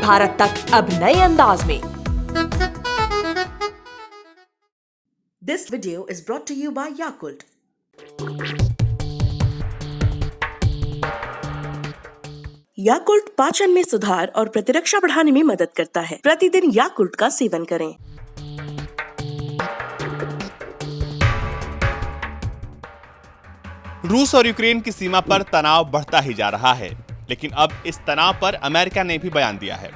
भारत तक अब नए अंदाज में। This video is brought to you by Yakult. Yakult पाचन में सुधार और प्रतिरक्षा बढ़ाने में मदद करता है। प्रतिदिन याकुल्ट का सेवन करें। रूस और यूक्रेन की सीमा पर तनाव बढ़ता ही जा रहा है, लेकिन अब इस तनाव पर अमेरिका ने भी बयान दिया है।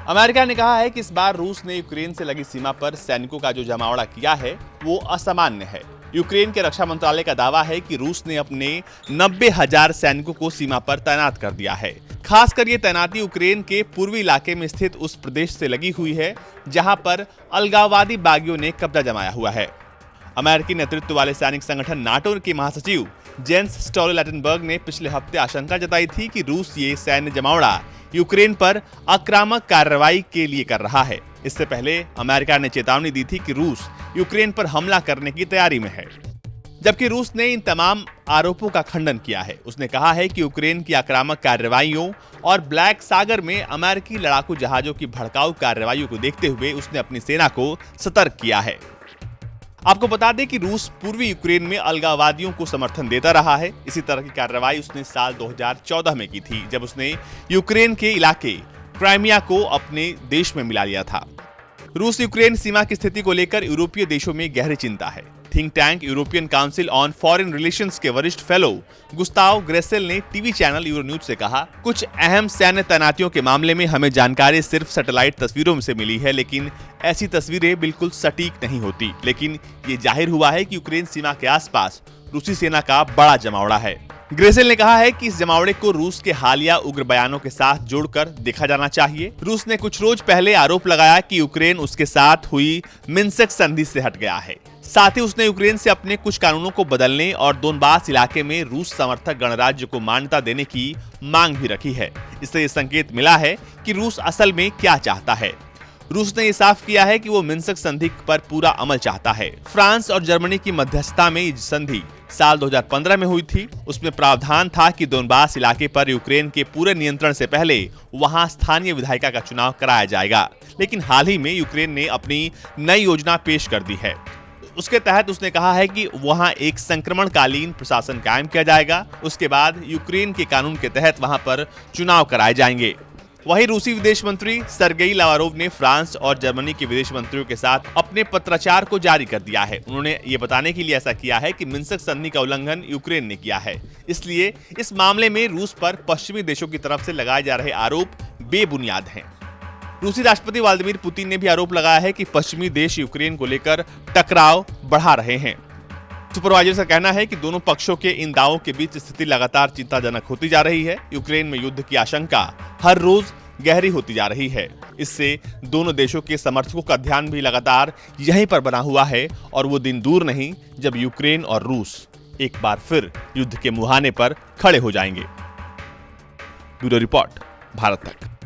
अमेरिका ने कहा है कि इस बार रूस ने यूक्रेन से लगी सीमा पर सैनिकों का जो जमावड़ा किया है वो असामान्य है। यूक्रेन के रक्षा मंत्रालय का दावा है कि रूस ने अपने 90,000 सैनिकों को सीमा पर तैनात कर दिया है। खासकर ये तैनाती यूक्रेन के पूर्वी इलाके में स्थित उस प्रदेश से लगी हुई है जहां पर अलगाववादी बागियों ने कब्जा जमाया हुआ है। अमेरिकी नेतृत्व वाले सैनिक संगठन नाटो के महासचिव जेंस स्टोलटनबर्ग ने पिछले हफ्ते आशंका जताई थी कि रूस ये सैन्य जमावड़ा यूक्रेन पर आक्रामक कार्रवाई के लिए कर रहा है। इससे पहले अमेरिका ने चेतावनी दी थी कि रूस यूक्रेन पर हमला करने की तैयारी में है, जबकि रूस ने इन तमाम आरोपों का खंडन किया है। उसने कहा है कि यूक्रेन की आक्रामक कार्रवाइयों और ब्लैक सागर में अमेरिकी लड़ाकू जहाजों की भड़काऊ कार्रवाइयों को देखते हुए उसने अपनी सेना को सतर्क किया है। आपको बता दें कि रूस पूर्वी यूक्रेन में अलगाववादियों को समर्थन देता रहा है। इसी तरह की कार्रवाई उसने साल 2014 में की थी, जब उसने यूक्रेन के इलाके क्राइमिया को अपने देश में मिला लिया था। रूस यूक्रेन सीमा की स्थिति को लेकर यूरोपीय देशों में गहरी चिंता है। Think tank European council on foreign relations के वरिष्ठ फेलो गुस्ताव ग्रेसेल ने टीवी चैनल यूरोन्यूज से कहा, कुछ अहम सैन्य तैनातियों के मामले में हमें जानकारी सिर्फ सैटेलाइट तस्वीरों से मिली है, लेकिन ऐसी तस्वीरें बिल्कुल सटीक नहीं होती। लेकिन ये जाहिर हुआ है कि यूक्रेन सीमा के आसपास रूसी सेना का बड़ा जमावड़ा है। ग्रेसेल ने कहा है कि इस जमावड़े को रूस के हालिया उग्र बयानों के साथ जोड़कर देखा जाना चाहिए। रूस ने कुछ रोज पहले आरोप लगाया कि यूक्रेन उसके साथ हुई मिन्स्क संधि से हट गया है। साथ ही उसने यूक्रेन से अपने कुछ कानूनों को बदलने और दोनबास इलाके में रूस समर्थक गणराज्य को मान्यता देने की मांग भी रखी है। इससे यह संकेत मिला है कि रूस असल में क्या चाहता है। रूस ने यह साफ किया है कि वो मिन्स्क संधि पर पूरा अमल चाहता है। फ्रांस और जर्मनी की मध्यस्थता में ये संधि साल 2015 में हुई थी। उसमें प्रावधान था कि दोनबास इलाके पर यूक्रेन के पूरे नियंत्रण से पहले वहां स्थानीय विधायिका का चुनाव कराया जाएगा। लेकिन हाल ही में यूक्रेन ने अपनी नई योजना पेश कर दी है। उसके तहत उसने कहा है कि वहां एक संक्रमणकालीन प्रशासन कायम किया जाएगा। उसके बाद यूक्रेन के कानून के तहत वहां पर चुनाव कराए जाएंगे। वहीं रूसी विदेश मंत्री सर्गेई लावारोव ने फ्रांस और जर्मनी के विदेश मंत्रियों के साथ अपने पत्राचार को जारी कर दिया है। उन्होंने ये बताने के लिए ऐसा किया है कि मिन्स्क संधि का उल्लंघन यूक्रेन ने किया है, इसलिए इस मामले में रूस पर पश्चिमी देशों की तरफ से लगाए जा रहे आरोप बेबुनियाद हैं। रूसी राष्ट्रपति व्लादिमीर पुतिन ने भी आरोप लगाया है कि पश्चिमी देश यूक्रेन को लेकर टकराव बढ़ा रहे हैं। सुपरवाइजर का कहना है कि दोनों पक्षों के इन दावों के बीच स्थिति लगातार चिंताजनक होती जा रही है। यूक्रेन में युद्ध की आशंका हर रोज गहरी होती जा रही है। इससे दोनों देशों के समर्थकों का ध्यान भी लगातार यहीं पर बना हुआ है और वो दिन दूर नहीं जब यूक्रेन और रूस एक बार फिर युद्ध के मुहाने पर खड़े हो जाएंगे। ब्यूरो रिपोर्ट, भारत तक।